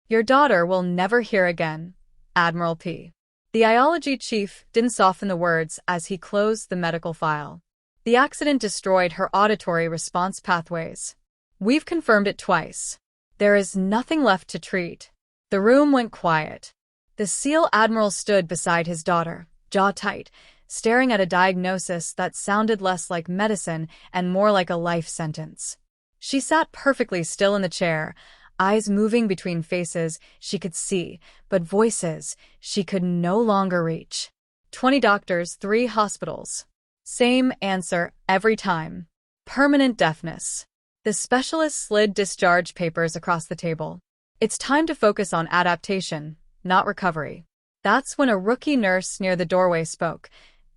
Your daughter will never hear again, Admiral P. The Iology chief didn't soften the words as he closed the medical file. The accident destroyed her auditory response pathways. We've confirmed it twice. There is nothing left to treat. The room went quiet. The SEAL Admiral stood beside his daughter, jaw tight, staring at a diagnosis that sounded less like medicine and more like a life sentence. She sat perfectly still in the chair, eyes moving between faces she could see, but voices she could no longer reach. 20 doctors, 3 hospitals. Same answer every time. Permanent deafness. The specialist slid discharge papers across the table. It's time to focus on adaptation, not recovery. That's when a rookie nurse near the doorway spoke,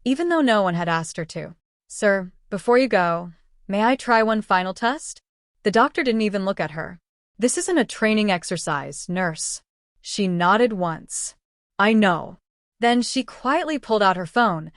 even though no one had asked her to. Sir, before you go, may I try one final test? The doctor didn't even look at her. This isn't a training exercise, nurse. She nodded once. I know. Then she quietly pulled out her phone,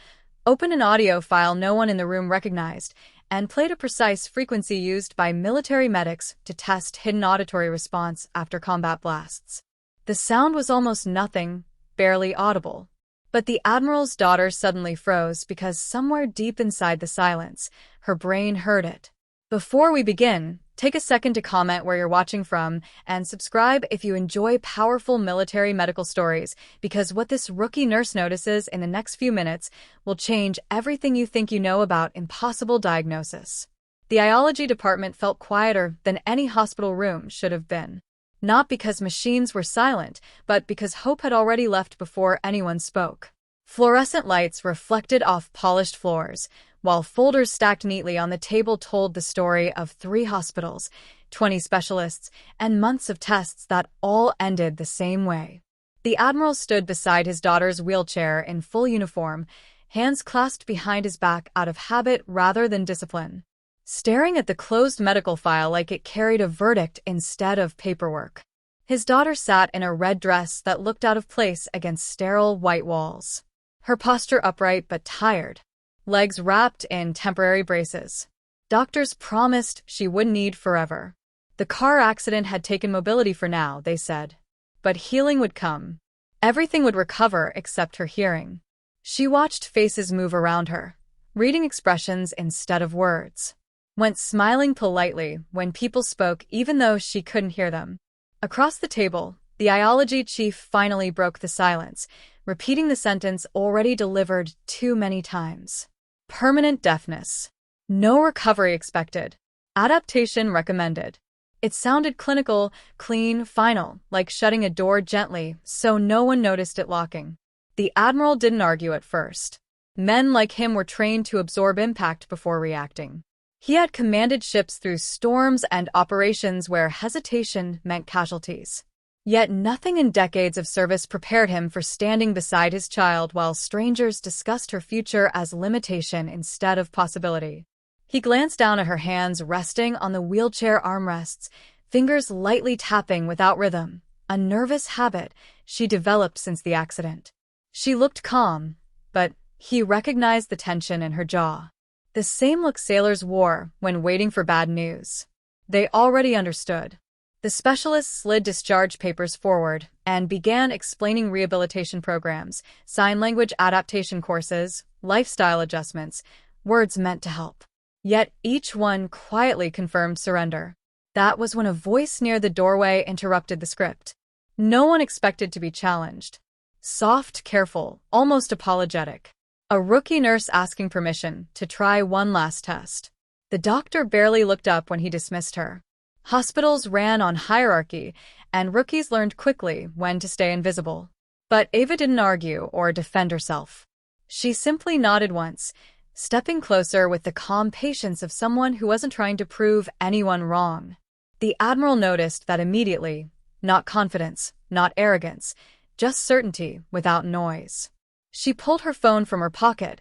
opened an audio file no one in the room recognized, and played a precise frequency used by military medics to test hidden auditory response after combat blasts. The sound was almost nothing, barely audible. But the Admiral's daughter suddenly froze because somewhere deep inside the silence, her brain heard it. Before we begin, take a second to comment where you're watching from and subscribe if you enjoy powerful military medical stories, because what this rookie nurse notices in the next few minutes will change everything you think you know about impossible diagnosis. The Iology department felt quieter than any hospital room should have been. Not because machines were silent, but because hope had already left before anyone spoke. Fluorescent lights reflected off polished floors, while folders stacked neatly on the table told the story of 3 hospitals, 20 specialists, and months of tests that all ended the same way. The Admiral stood beside his daughter's wheelchair in full uniform, hands clasped behind his back out of habit rather than discipline, staring at the closed medical file like it carried a verdict instead of paperwork. His daughter sat in a red dress that looked out of place against sterile white walls. Her posture upright but tired, legs wrapped in temporary braces. Doctors promised she wouldn't need forever. The car accident had taken mobility for now, they said. But healing would come. Everything would recover except her hearing. She watched faces move around her, reading expressions instead of words. Went smiling politely when people spoke even though she couldn't hear them. Across the table, the Iology chief finally broke the silence, repeating the sentence already delivered too many times. Permanent deafness. No recovery expected. Adaptation recommended. It sounded clinical, clean, final, like shutting a door gently so no one noticed it locking. The Admiral didn't argue at first. Men like him were trained to absorb impact before reacting. He had commanded ships through storms and operations where hesitation meant casualties. Yet nothing in decades of service prepared him for standing beside his child while strangers discussed her future as limitation instead of possibility. He glanced down at her hands resting on the wheelchair armrests, fingers lightly tapping without rhythm, a nervous habit she developed since the accident. She looked calm, but he recognized the tension in her jaw. The same look sailors wore when waiting for bad news. They already understood. The specialist slid discharge papers forward and began explaining rehabilitation programs, sign language adaptation courses, lifestyle adjustments, words meant to help. Yet each one quietly confirmed surrender. That was when a voice near the doorway interrupted the script. No one expected to be challenged. Soft, careful, almost apologetic. A rookie nurse asking permission to try one last test. The doctor barely looked up when he dismissed her. Hospitals ran on hierarchy, and rookies learned quickly when to stay invisible. But Ava didn't argue or defend herself. She simply nodded once, stepping closer with the calm patience of someone who wasn't trying to prove anyone wrong. The Admiral noticed that immediately, not confidence, not arrogance, just certainty without noise. She pulled her phone from her pocket,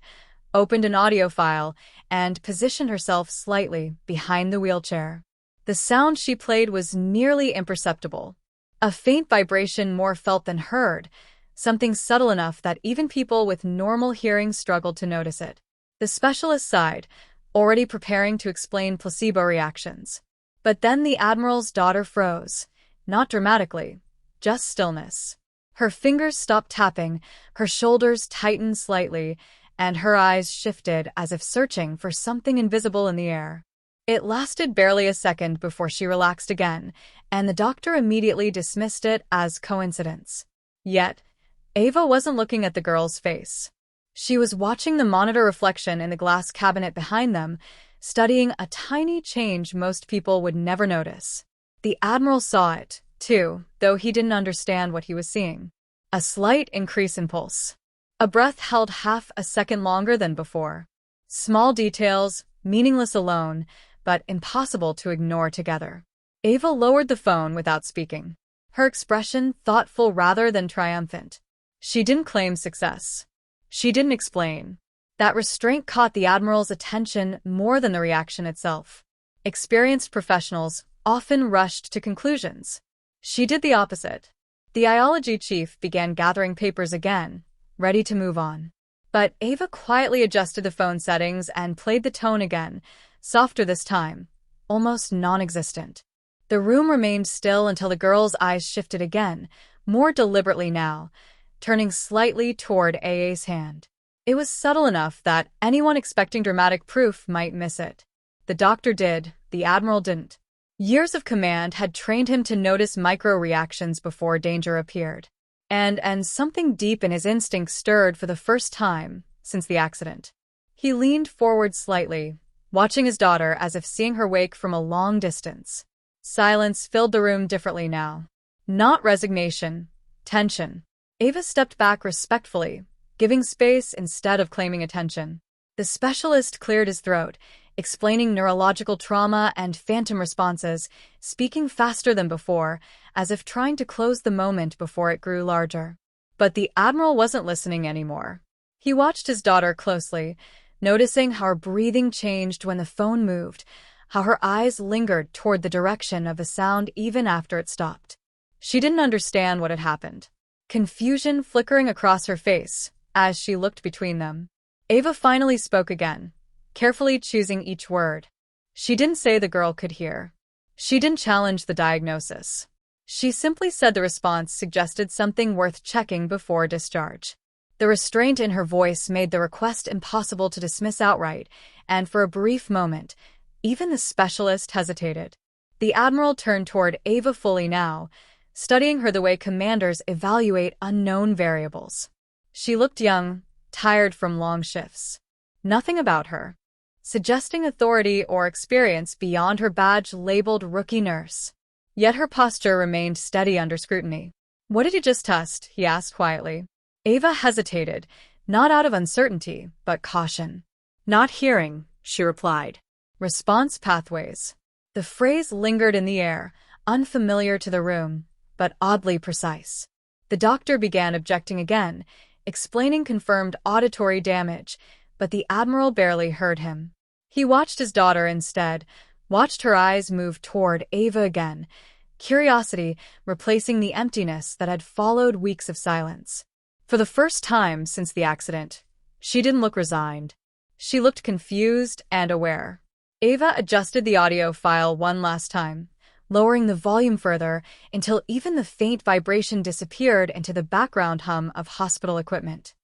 opened an audio file, and positioned herself slightly behind the wheelchair. The sound she played was nearly imperceptible. A faint vibration more felt than heard, something subtle enough that even people with normal hearing struggled to notice it. The specialist sighed, already preparing to explain placebo reactions. But then the Admiral's daughter froze, not dramatically, just stillness. Her fingers stopped tapping, her shoulders tightened slightly, and her eyes shifted as if searching for something invisible in the air. It lasted barely a second before she relaxed again, and the doctor immediately dismissed it as coincidence. Yet, Ava wasn't looking at the girl's face. She was watching the monitor reflection in the glass cabinet behind them, studying a tiny change most people would never notice. The Admiral saw it, too, though he didn't understand what he was seeing. A slight increase in pulse. A breath held half a second longer than before. Small details, meaningless alone, but impossible to ignore together. Ava lowered the phone without speaking. Her expression thoughtful rather than triumphant. She didn't claim success. She didn't explain. That restraint caught the Admiral's attention more than the reaction itself. Experienced professionals often rushed to conclusions. She did the opposite. The Iology chief began gathering papers again, ready to move on. But Ava quietly adjusted the phone settings and played the tone again, softer this time, almost non-existent. The room remained still until the girl's eyes shifted again, more deliberately now, turning slightly toward AA's hand. It was subtle enough that anyone expecting dramatic proof might miss it. The doctor did, the Admiral didn't. Years of command had trained him to notice micro-reactions before danger appeared. And something deep in his instinct stirred for the first time since the accident. He leaned forward slightly, watching his daughter as if seeing her wake from a long distance. Silence filled the room differently now. Not resignation, tension. Ava stepped back respectfully, giving space instead of claiming attention. The specialist cleared his throat, explaining neurological trauma and phantom responses, speaking faster than before, as if trying to close the moment before it grew larger. But the Admiral wasn't listening anymore. He watched his daughter closely, noticing how her breathing changed when the phone moved, how her eyes lingered toward the direction of the sound even after it stopped. She didn't understand what had happened. Confusion flickering across her face as she looked between them. Ava finally spoke again, carefully choosing each word. She didn't say the girl could hear. She didn't challenge the diagnosis. She simply said the response suggested something worth checking before discharge. The restraint in her voice made the request impossible to dismiss outright, and for a brief moment, even the specialist hesitated. The Admiral turned toward Ava fully now, studying her the way commanders evaluate unknown variables. She looked young, tired from long shifts. Nothing about her suggesting authority or experience beyond her badge labeled rookie nurse. Yet her posture remained steady under scrutiny. "What did you just test?" he asked quietly. Ava hesitated, not out of uncertainty, but caution. "Not hearing," she replied. "Response pathways." The phrase lingered in the air, unfamiliar to the room, but oddly precise. The doctor began objecting again, explaining confirmed auditory damage, but the Admiral barely heard him. He watched his daughter instead, watched her eyes move toward Ava again, curiosity replacing the emptiness that had followed weeks of silence. For the first time since the accident, she didn't look resigned. She looked confused and aware. Ava adjusted the audio file one last time, lowering the volume further until even the faint vibration disappeared into the background hum of hospital equipment.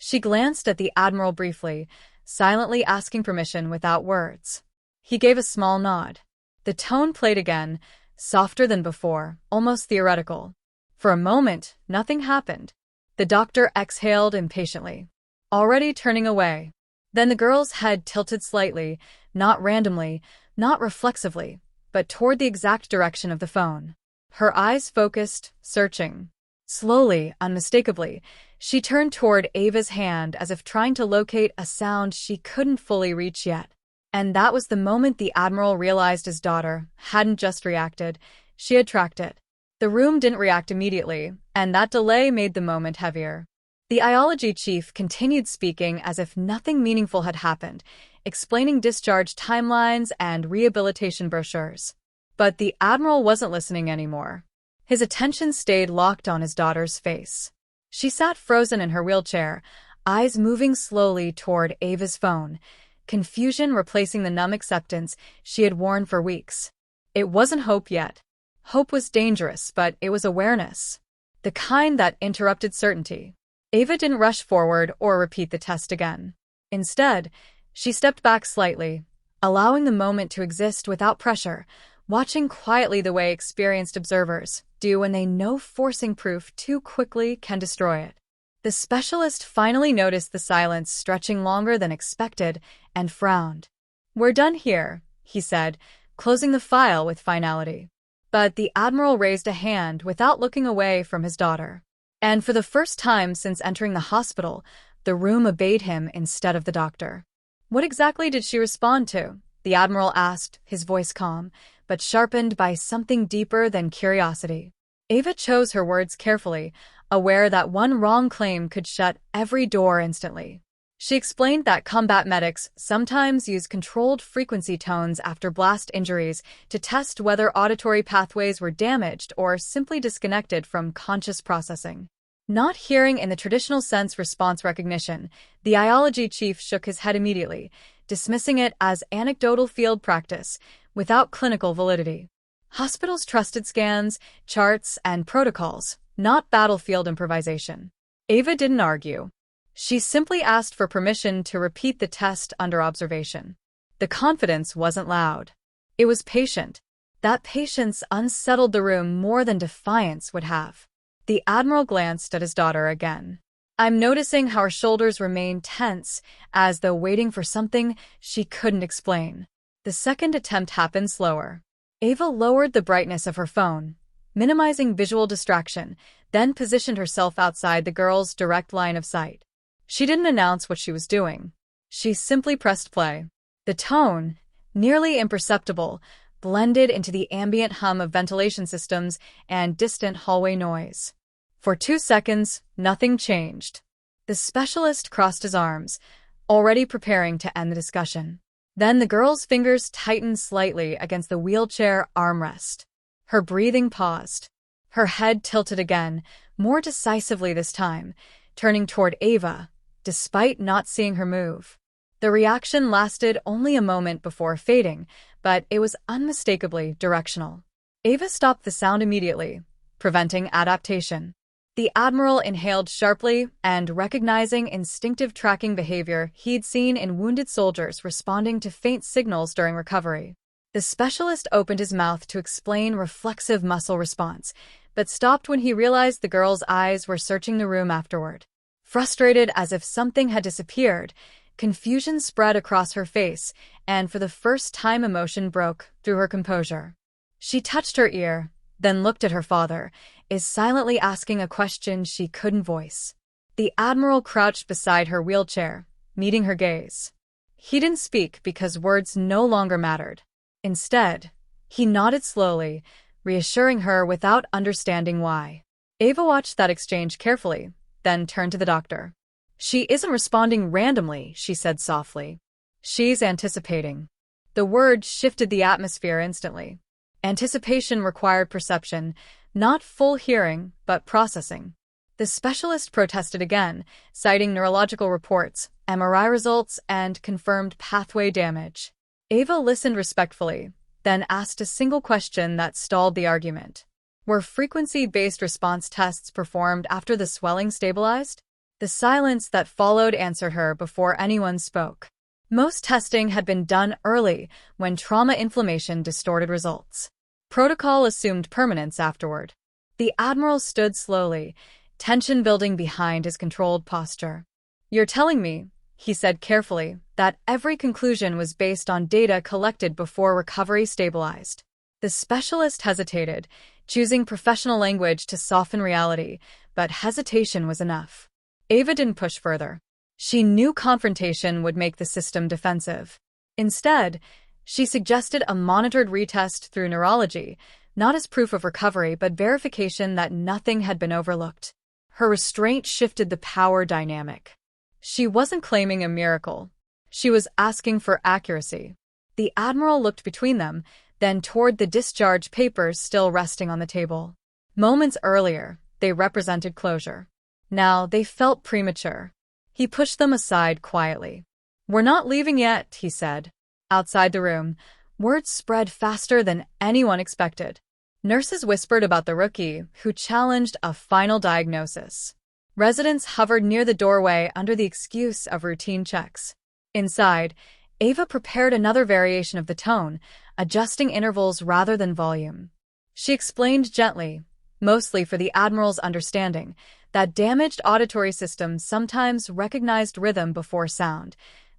She glanced at the Admiral briefly, silently asking permission without words. He gave a small nod. The tone played again, softer than before, almost theoretical. For a moment, nothing happened. The doctor exhaled impatiently, already turning away. Then the girl's head tilted slightly, not randomly, not reflexively, but toward the exact direction of the phone. Her eyes focused, searching. Slowly, unmistakably, she turned toward Ava's hand as if trying to locate a sound she couldn't fully reach yet. And that was the moment the Admiral realized his daughter hadn't just reacted, she had tracked it. The room didn't react immediately, and that delay made the moment heavier. The Iology chief continued speaking as if nothing meaningful had happened, explaining discharge timelines and rehabilitation brochures. But the Admiral wasn't listening anymore. His attention stayed locked on his daughter's face. She sat frozen in her wheelchair, eyes moving slowly toward Ava's phone, confusion replacing the numb acceptance she had worn for weeks. It wasn't hope yet. Hope was dangerous, but it was awareness. the kind that interrupted certainty. Ava didn't rush forward or repeat the test again. Instead, she stepped back slightly, allowing the moment to exist without pressure, watching quietly the way experienced observers do when they know forcing proof too quickly can destroy it. The specialist finally noticed the silence stretching longer than expected and frowned. "We're done here," he said, closing the file with finality. But the Admiral raised a hand without looking away from his daughter. And for the first time since entering the hospital, the room obeyed him instead of the doctor. "What exactly did she respond to?" the Admiral asked, his voice calm, but sharpened by something deeper than curiosity. Ava chose her words carefully, aware that one wrong claim could shut every door instantly. She explained that combat medics sometimes use controlled frequency tones after blast injuries to test whether auditory pathways were damaged or simply disconnected from conscious processing. Not hearing in the traditional sense response recognition, the iology chief shook his head immediately, dismissing it as anecdotal field practice without clinical validity. Hospitals trusted scans, charts, and protocols, not battlefield improvisation. Ava didn't argue. She simply asked for permission to repeat the test under observation. The confidence wasn't loud. It was patient. That patience unsettled the room more than defiance would have. The Admiral glanced at his daughter again. "I'm noticing how her shoulders remain tense, as though waiting for something she couldn't explain." The second attempt happened slower. Ava lowered the brightness of her phone, minimizing visual distraction, then positioned herself outside the girl's direct line of sight. She didn't announce what she was doing. She simply pressed play. The tone, nearly imperceptible, blended into the ambient hum of ventilation systems and distant hallway noise. For 2 seconds, nothing changed. The specialist crossed his arms, already preparing to end the discussion. Then the girl's fingers tightened slightly against the wheelchair armrest. Her breathing paused. Her head tilted again, more decisively this time, turning toward Ava, despite not seeing her move. The reaction lasted only a moment before fading, but it was unmistakably directional. Ava stopped the sound immediately, preventing adaptation. The Admiral inhaled sharply and, recognizing instinctive tracking behavior he'd seen in wounded soldiers responding to faint signals during recovery. The specialist opened his mouth to explain reflexive muscle response, but stopped when he realized the girl's eyes were searching the room afterward. Frustrated as if something had disappeared, confusion spread across her face, and for the first time emotion broke through her composure. She touched her ear, then looked at her father, silently asking a question she couldn't voice. The Admiral crouched beside her wheelchair, meeting her gaze. He didn't speak because words no longer mattered. Instead, he nodded slowly, reassuring her without understanding why. Ava watched that exchange carefully, then turned to the doctor. "She isn't responding randomly," she said softly. "She's anticipating." The word shifted the atmosphere instantly. Anticipation required perception, not full hearing, but processing. The specialist protested again, citing neurological reports, MRI results, and confirmed pathway damage. Ava listened respectfully, then asked a single question that stalled the argument. Were frequency-based response tests performed after the swelling stabilized? The silence that followed answered her before anyone spoke. Most testing had been done early, when trauma inflammation distorted results. Protocol assumed permanence afterward. The Admiral stood slowly, tension building behind his controlled posture. "You're telling me," he said carefully, "that every conclusion was based on data collected before recovery stabilized." The specialist hesitated, choosing professional language to soften reality, but hesitation was enough. Ava didn't push further. She knew confrontation would make the system defensive. Instead, she suggested a monitored retest through neurology, not as proof of recovery but verification that nothing had been overlooked. Her restraint shifted the power dynamic. She wasn't claiming a miracle. She was asking for accuracy. The Admiral looked between them, then toward the discharge papers still resting on the table. Moments earlier, they represented closure. Now they felt premature. He pushed them aside quietly. "We're not leaving yet," he said. Outside the room, words spread faster than anyone expected. Nurses whispered about the rookie, who challenged a final diagnosis. Residents hovered near the doorway under the excuse of routine checks. Inside, Ava prepared another variation of the tone, adjusting intervals rather than volume. She explained gently, mostly for the Admiral's understanding, that damaged auditory systems sometimes recognized rhythm before sound,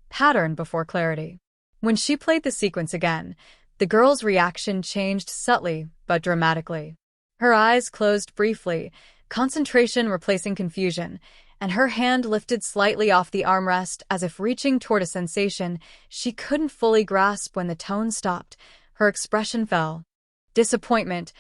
pattern before clarity. When she played the sequence again, the girl's reaction changed subtly but dramatically. Her eyes closed briefly, concentration replacing confusion, and her hand lifted slightly off the armrest as if reaching toward a sensation she couldn't fully grasp. When the tone stopped, her expression fell. Disappointment,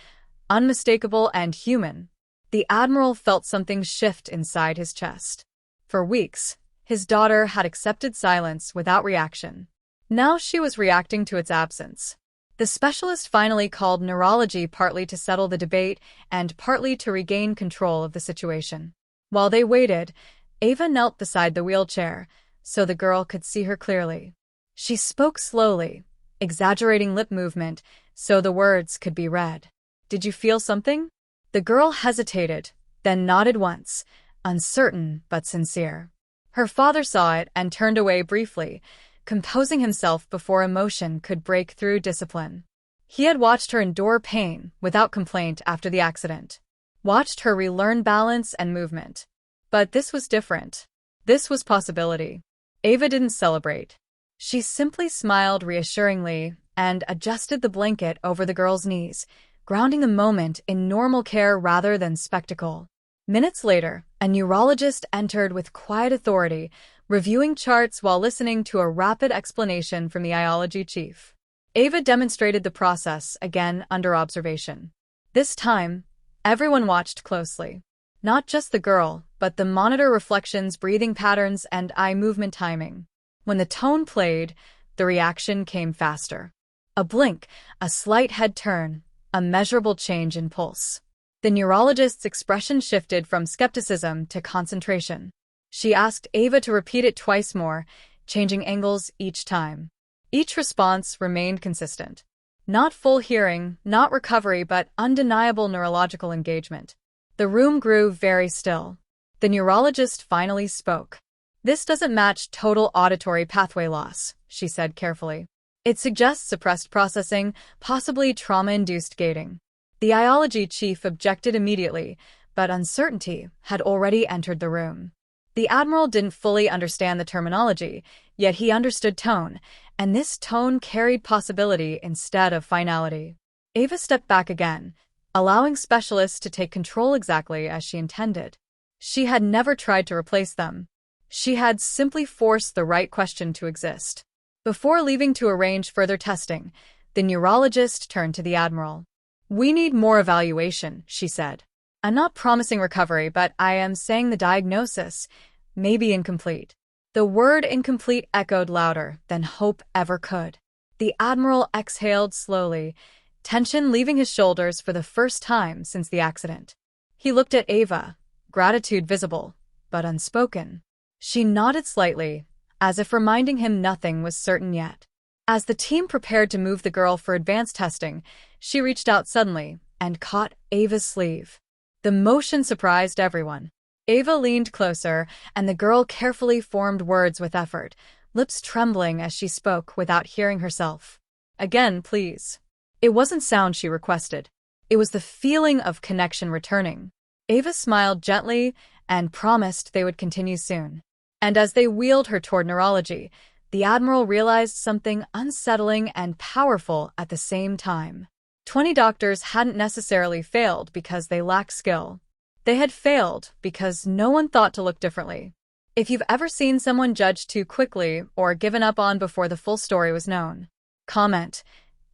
unmistakable and human. The Admiral felt something shift inside his chest. For weeks, his daughter had accepted silence without reaction. Now she was reacting to its absence. The specialist finally called neurology, partly to settle the debate and partly to regain control of the situation. While they waited, Ava knelt beside the wheelchair so the girl could see her clearly. She spoke slowly, exaggerating lip movement so the words could be read. "Did you feel something?" The girl hesitated, then nodded once, uncertain but sincere. Her father saw it and turned away briefly, composing himself before emotion could break through discipline. He had watched her endure pain without complaint after the accident, watched her relearn balance and movement. But this was different. This was possibility. Ava didn't celebrate. She simply smiled reassuringly and adjusted the blanket over the girl's knees, grounding the moment in normal care rather than spectacle. Minutes later, a neurologist entered with quiet authority, reviewing charts while listening to a rapid explanation from the iology chief. Ava demonstrated the process again under observation. This time, everyone watched closely. Not just the girl, but the monitor reflections, breathing patterns, and eye movement timing. When the tone played, the reaction came faster. A blink, a slight head turn, a measurable change in pulse. The neurologist's expression shifted from skepticism to concentration. She asked Ava to repeat it twice more, changing angles each time. Each response remained consistent. Not full hearing, not recovery, but undeniable neurological engagement. The room grew very still. The neurologist finally spoke. "This doesn't match total auditory pathway loss," she said carefully. "It suggests suppressed processing, possibly trauma-induced gating." The iology chief objected immediately, but uncertainty had already entered the room. The Admiral didn't fully understand the terminology, yet he understood tone, and this tone carried possibility instead of finality. Ava stepped back again, allowing specialists to take control exactly as she intended. She had never tried to replace them. She had simply forced the right question to exist. Before leaving to arrange further testing, the neurologist turned to the Admiral. "We need more evaluation," she said. "I'm not promising recovery, but I am saying the diagnosis may be incomplete." The word incomplete echoed louder than hope ever could. The Admiral exhaled slowly, tension leaving his shoulders for the first time since the accident. He looked at Ava, gratitude visible, but unspoken. She nodded slightly, as if reminding him nothing was certain yet. As the team prepared to move the girl for advanced testing, she reached out suddenly and caught Ava's sleeve. The motion surprised everyone. Ava leaned closer, and the girl carefully formed words with effort, lips trembling as she spoke without hearing herself. "Again, please." It wasn't sound she requested. It was the feeling of connection returning. Ava smiled gently and promised they would continue soon. And as they wheeled her toward neurology, the Admiral realized something unsettling and powerful at the same time. 20 doctors hadn't necessarily failed because they lacked skill. They had failed because no one thought to look differently. If you've ever seen someone judged too quickly or given up on before the full story was known, comment.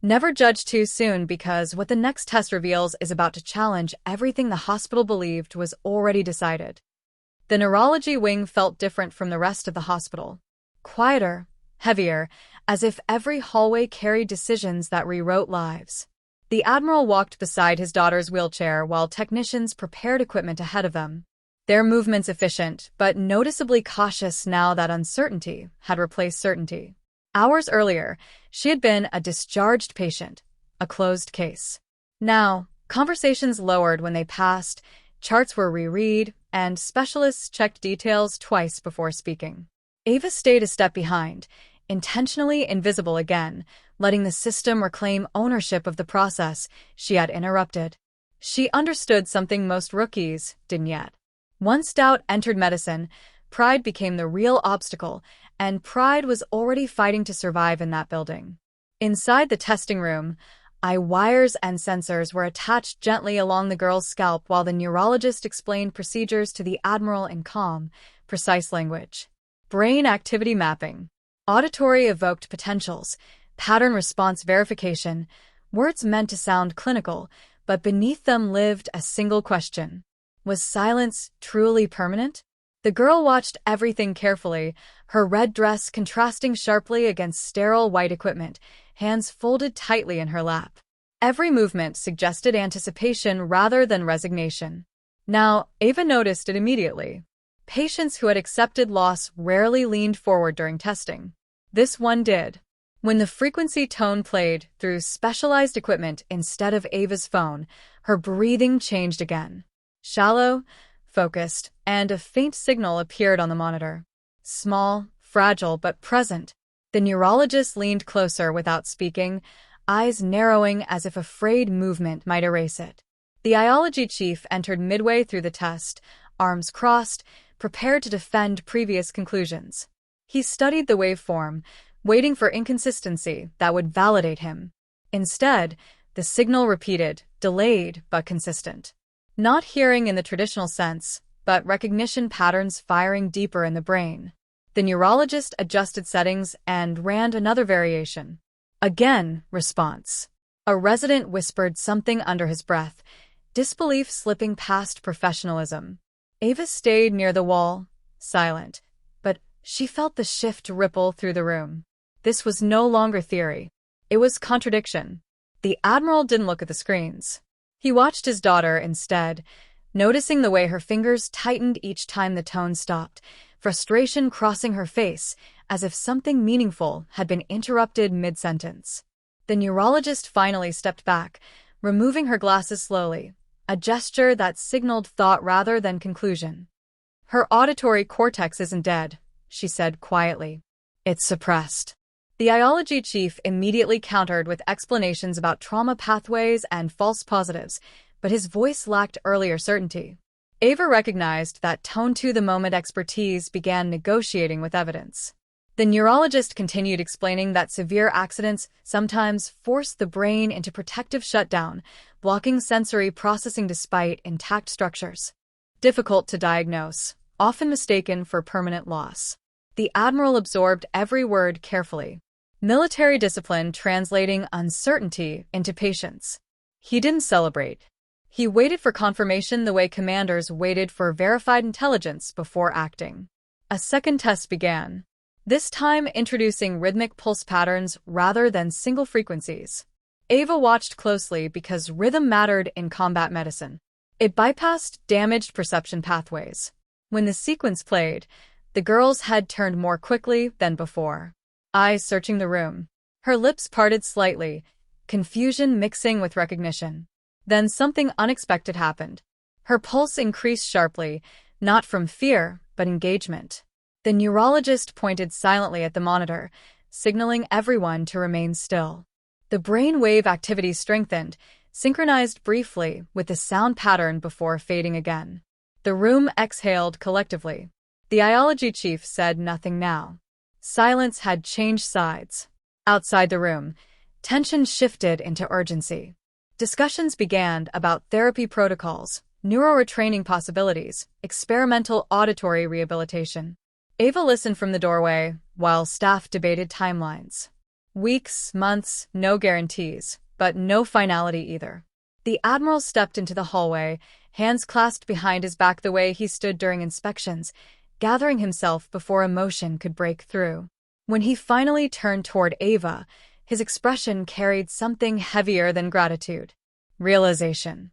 Never judge too soon, because what the next test reveals is about to challenge everything the hospital believed was already decided. The neurology wing felt different from the rest of the hospital. Quieter, heavier, as if every hallway carried decisions that rewrote lives. The Admiral walked beside his daughter's wheelchair while technicians prepared equipment ahead of them. Their movements efficient, but noticeably cautious now that uncertainty had replaced certainty. Hours earlier, she had been a discharged patient, a closed case. Now, Conversations lowered when they passed, charts were reread, and specialists checked details twice before speaking. Ava stayed a step behind, intentionally invisible again, letting the system reclaim ownership of the process she had interrupted. She understood something most rookies didn't yet. Once doubt entered medicine, pride became the real obstacle, and pride was already fighting to survive in that building. Inside the testing room, eye wires and sensors were attached gently along the girl's scalp while the neurologist explained procedures to the Admiral in calm, precise language. Brain activity mapping, auditory evoked potentials, pattern response verification, words meant to sound clinical, but beneath them lived a single question. Was silence truly permanent? The girl watched everything carefully, her red dress contrasting sharply against sterile white equipment, hands folded tightly in her lap. Every movement suggested anticipation rather than resignation. Now, Ava noticed it immediately. Patients who had accepted loss rarely leaned forward during testing. This one did. When the frequency tone played through specialized equipment instead of Ava's phone, her breathing changed again. Shallow, focused, and a faint signal appeared on the monitor. Small, fragile, but present. The neurologist leaned closer without speaking, eyes narrowing as if afraid movement might erase it. The iology chief entered midway through the test, arms crossed, prepared to defend previous conclusions. He studied the waveform, waiting for inconsistency that would validate him. Instead, the signal repeated, delayed but consistent. Not hearing in the traditional sense, but recognition patterns firing deeper in the brain. The neurologist adjusted settings and ran another variation. Again, response. A resident whispered something under his breath, disbelief slipping past professionalism. Ava stayed near the wall, silent, but she felt the shift ripple through the room. This was no longer theory. It was contradiction. The Admiral didn't look at the screens. He watched his daughter instead, noticing the way her fingers tightened each time the tone stopped, frustration crossing her face, as if something meaningful had been interrupted mid-sentence. The neurologist finally stepped back, removing her glasses slowly, a gesture that signaled thought rather than conclusion. Her auditory cortex isn't dead, she said quietly. It's suppressed. The iology chief immediately countered with explanations about trauma pathways and false positives, but his voice lacked earlier certainty. Ava recognized that tone-to-the-moment expertise began negotiating with evidence. The neurologist continued explaining that severe accidents sometimes force the brain into protective shutdown, blocking sensory processing despite intact structures. Difficult to diagnose, often mistaken for permanent loss. The Admiral absorbed every word carefully. Military discipline translating uncertainty into patience. He didn't celebrate. He waited for confirmation the way commanders waited for verified intelligence before acting. A second test began, this time introducing rhythmic pulse patterns rather than single frequencies. Ava watched closely because rhythm mattered in combat medicine. It bypassed damaged perception pathways. When the sequence played, the girl's head turned more quickly than before. Eyes searching the room. Her lips parted slightly, confusion mixing with recognition. Then something unexpected happened. Her pulse increased sharply, not from fear, but engagement. The neurologist pointed silently at the monitor, signaling everyone to remain still. The brainwave activity strengthened, synchronized briefly with the sound pattern before fading again. The room exhaled collectively. The iology chief said nothing now. Silence had changed sides. Outside the room, tension shifted into urgency. Discussions began about therapy protocols, neuroretraining possibilities, experimental auditory rehabilitation. Ava listened from the doorway, while staff debated timelines. Weeks, months, no guarantees, but no finality either. The Admiral stepped into the hallway, hands clasped behind his back the way he stood during inspections, gathering himself before emotion could break through. When he finally turned toward Ava, his expression carried something heavier than gratitude. Realization.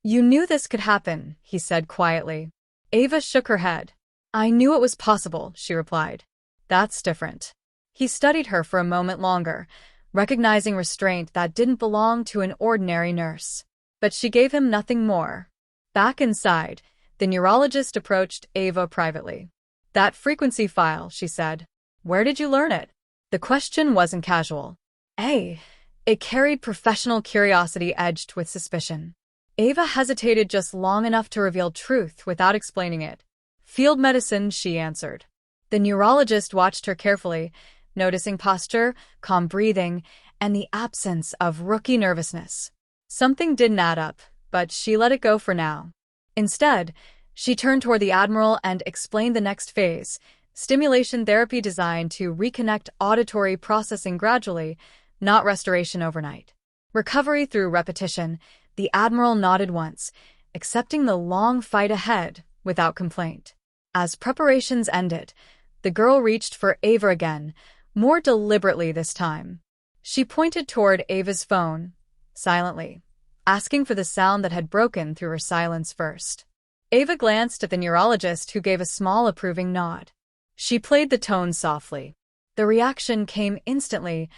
You knew this could happen, he said quietly. Ava shook her head. I knew it was possible, she replied. That's different. He studied her for a moment longer, recognizing restraint that didn't belong to an ordinary nurse. But she gave him nothing more. Back inside, the neurologist approached Ava privately. "That frequency file," she said. "Where did you learn it?" The question wasn't casual. It carried professional curiosity edged with suspicion. Ava hesitated just long enough to reveal truth without explaining it. "Field medicine," she answered. The neurologist watched her carefully, noticing posture, calm breathing, and the absence of rookie nervousness. Something didn't add up, but she let it go for now. Instead, she turned toward the Admiral and explained the next phase, stimulation therapy designed to reconnect auditory processing gradually, not restoration overnight. Recovery through repetition. The Admiral nodded once, accepting the long fight ahead without complaint. As preparations ended, the girl reached for Ava again, more deliberately this time. She pointed toward Ava's phone, silently, asking for the sound that had broken through her silence first. Ava glanced at the neurologist, who gave a small approving nod. She played the tone softly. The reaction came instantly,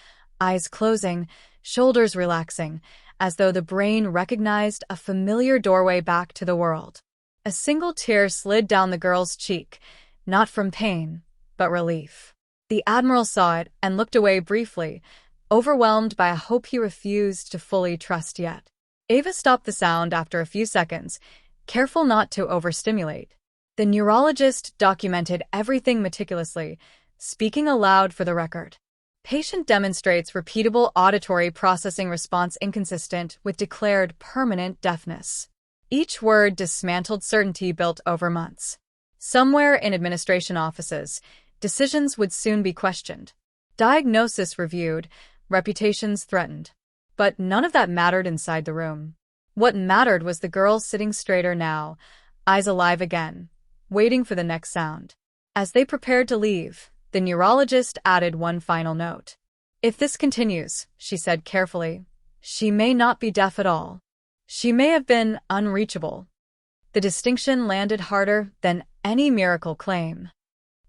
eyes closing, shoulders relaxing, as though the brain recognized a familiar doorway back to the world. A single tear slid down the girl's cheek, not from pain, but relief. The Admiral saw it and looked away briefly, overwhelmed by a hope he refused to fully trust yet. Ava stopped the sound after a few seconds, careful not to overstimulate. The neurologist documented everything meticulously, speaking aloud for the record. Patient demonstrates repeatable auditory processing response inconsistent with declared permanent deafness. Each word dismantled certainty built over months. Somewhere in administration offices, decisions would soon be questioned. Diagnosis reviewed, reputations threatened. But none of that mattered inside the room. What mattered was the girl sitting straighter now, eyes alive again, waiting for the next sound. As they prepared to leave, the neurologist added one final note. "If this continues," she said carefully, "she may not be deaf at all. She may have been unreachable." The distinction landed harder than any miracle claim.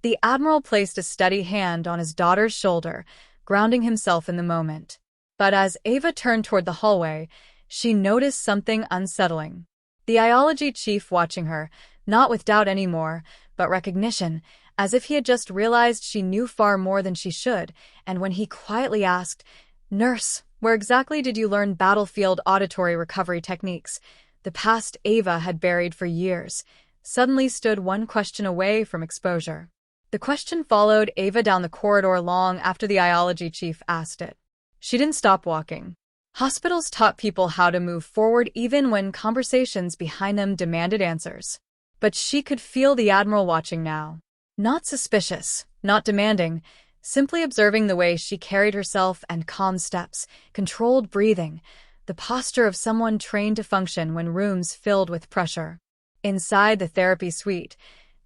The Admiral placed a steady hand on his daughter's shoulder, grounding himself in the moment. But as Ava turned toward the hallway, she noticed something unsettling. The Iology chief watching her, not with doubt anymore, but recognition, as if he had just realized she knew far more than she should, and when he quietly asked, "Nurse, where exactly did you learn battlefield auditory recovery techniques?" The past Ava had buried for years, suddenly stood one question away from exposure. The question followed Ava down the corridor long after the Iology chief asked it. She didn't stop walking. Hospitals taught people how to move forward even when conversations behind them demanded answers. But she could feel the Admiral watching now. Not suspicious, not demanding, simply observing the way she carried herself and calm steps, controlled breathing, the posture of someone trained to function when rooms filled with pressure. Inside the therapy suite,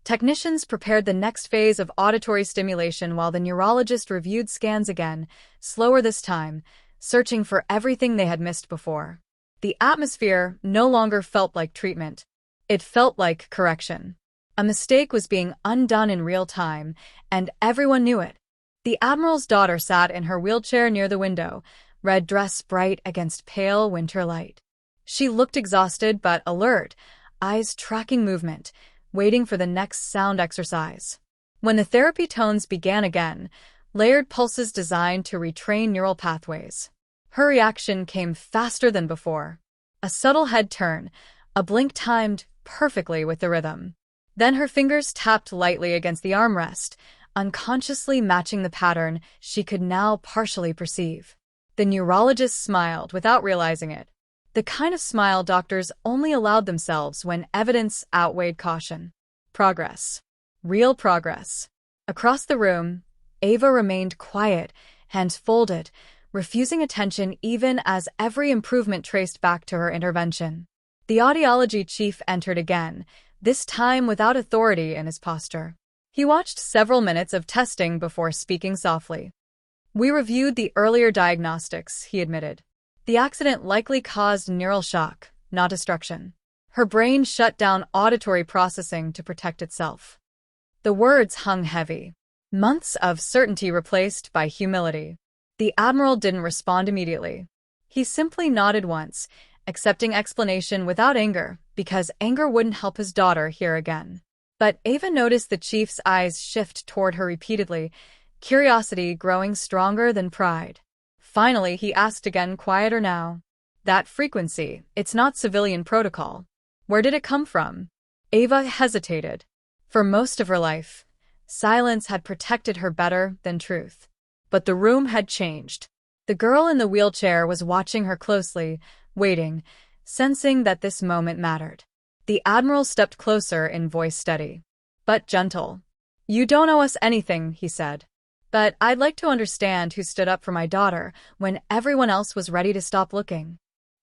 technicians prepared the next phase of auditory stimulation while the neurologist reviewed scans again, slower this time, searching for everything they had missed before. The atmosphere no longer felt like treatment. It felt like correction. A mistake was being undone in real time, and everyone knew it. The Admiral's daughter sat in her wheelchair near the window, red dress bright against pale winter light. She looked exhausted but alert, eyes tracking movement, waiting for the next sound exercise. When the therapy tones began again, layered pulses designed to retrain neural pathways. Her reaction came faster than before. A subtle head turn, a blink timed perfectly with the rhythm. Then her fingers tapped lightly against the armrest, unconsciously matching the pattern she could now partially perceive. The neurologist smiled without realizing it. The kind of smile doctors only allowed themselves when evidence outweighed caution. Progress. Real progress. Across the room, Ava remained quiet, hands folded, refusing attention even as every improvement traced back to her intervention. The audiology chief entered again, this time without authority in his posture. He watched several minutes of testing before speaking softly. "We reviewed the earlier diagnostics," he admitted. "The accident likely caused neural shock, not destruction. Her brain shut down auditory processing to protect itself." The words hung heavy. Months of certainty replaced by humility. The Admiral didn't respond immediately. He simply nodded once, accepting explanation without anger, because anger wouldn't help his daughter hear again. But Ava noticed the chief's eyes shift toward her repeatedly, curiosity growing stronger than pride. Finally, he asked again, quieter now. That frequency, it's not civilian protocol. Where did it come from? Ava hesitated. For most of her life, silence had protected her better than truth. But the room had changed. The girl in the wheelchair was watching her closely, waiting, sensing that this moment mattered. The Admiral stepped closer in voice steady, but gentle. You don't owe us anything, he said. But I'd like to understand who stood up for my daughter when everyone else was ready to stop looking.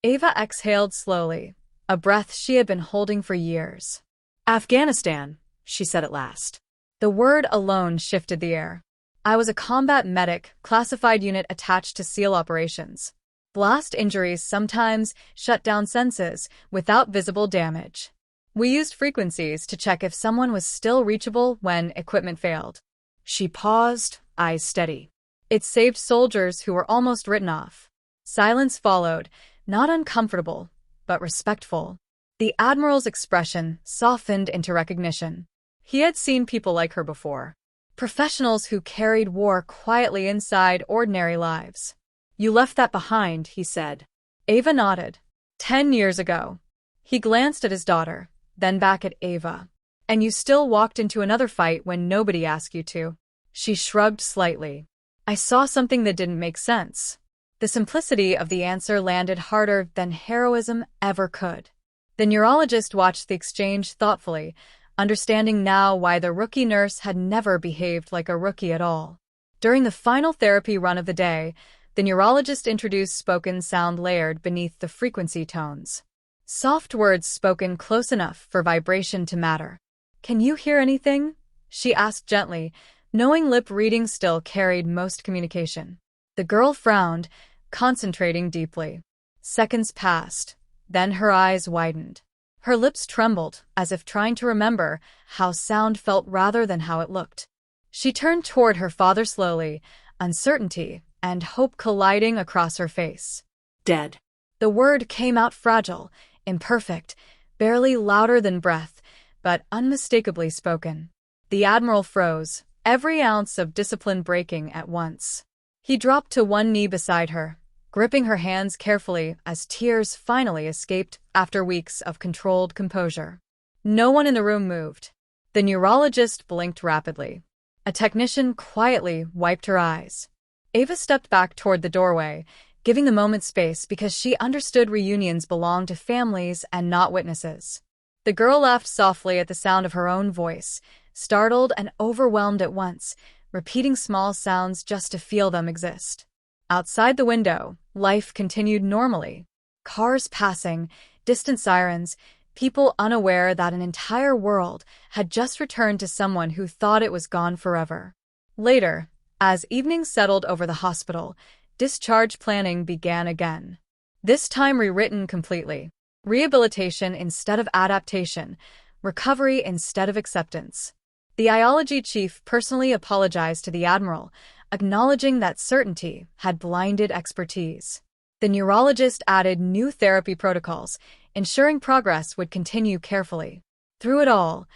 Ava exhaled slowly, a breath she had been holding for years. Afghanistan, she said at last. The word alone shifted the air. I was a combat medic, classified unit attached to SEAL operations. Blast injuries sometimes shut down senses without visible damage. We used frequencies to check if someone was still reachable when equipment failed. She paused, eyes steady. It saved soldiers who were almost written off. Silence followed, not uncomfortable, but respectful. The Admiral's expression softened into recognition. He had seen people like her before. Professionals who carried war quietly inside ordinary lives. You left that behind, he said. Ava nodded. 10 years ago. He glanced at his daughter, then back at Ava. And you still walked into another fight when nobody asked you to. She shrugged slightly. I saw something that didn't make sense. The simplicity of the answer landed harder than heroism ever could. The neurologist watched the exchange thoughtfully, understanding now why the rookie nurse had never behaved like a rookie at all. During the final therapy run of the day, the neurologist introduced spoken sound layered beneath the frequency tones. Soft words spoken close enough for vibration to matter. Can you hear anything? She asked gently, knowing lip reading still carried most communication. The girl frowned, concentrating deeply. Seconds passed, then her eyes widened. Her lips trembled, as if trying to remember how sound felt rather than how it looked. She turned toward her father slowly, uncertainty and hope colliding across her face. Dead. The word came out fragile, imperfect, barely louder than breath, but unmistakably spoken. The Admiral froze, every ounce of discipline breaking at once. He dropped to one knee beside her, gripping her hands carefully as tears finally escaped after weeks of controlled composure. No one in the room moved. The neurologist blinked rapidly. A technician quietly wiped her eyes. Ava stepped back toward the doorway, giving the moment space because she understood reunions belong to families and not witnesses. The girl laughed softly at the sound of her own voice, startled and overwhelmed at once, repeating small sounds just to feel them exist. Outside the window, life continued normally. Cars passing, distant sirens, people unaware that an entire world had just returned to someone who thought it was gone forever. Later, as evening settled over the hospital, discharge planning began again. This time rewritten completely. Rehabilitation instead of adaptation, recovery instead of acceptance. The Iology chief personally apologized to the Admiral, acknowledging that certainty had blinded expertise. The neurologist added new therapy protocols, ensuring progress would continue carefully. Through it all,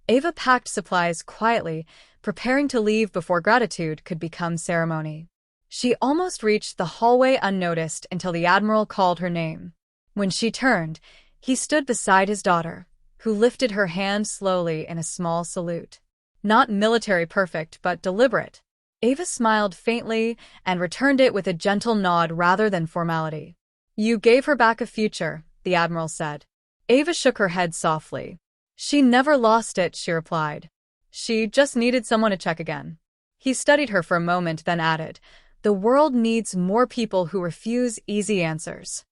Ava packed supplies quietly, preparing to leave before gratitude could become ceremony. She almost reached the hallway unnoticed until the Admiral called her name. When she turned, he stood beside his daughter, who lifted her hand slowly in a small salute. Not military perfect, but deliberate. Ava smiled faintly and returned it with a gentle nod rather than formality. You gave her back a future, the Admiral said. Ava shook her head softly. She never lost it, she replied. She just needed someone to check again. He studied her for a moment, then added, the world needs more people who refuse easy answers.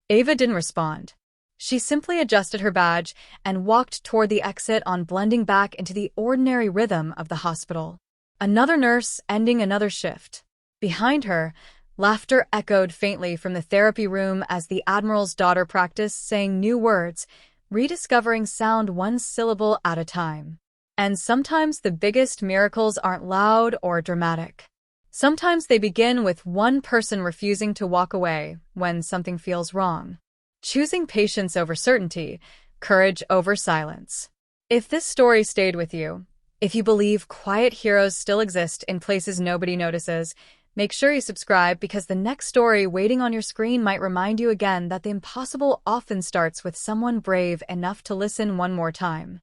Ava didn't respond. She simply adjusted her badge and walked toward the exit on blending back into the ordinary rhythm of the hospital. Another nurse ending another shift. Behind her, laughter echoed faintly from the therapy room as the Admiral's daughter practiced saying new words, rediscovering sound one syllable at a time. And sometimes the biggest miracles aren't loud or dramatic. Sometimes they begin with one person refusing to walk away when something feels wrong. choosing patience over certainty, courage over silence. If this story stayed with you, if you believe quiet heroes still exist in places nobody notices, make sure you subscribe because the next story waiting on your screen might remind you again that the impossible often starts with someone brave enough to listen one more time.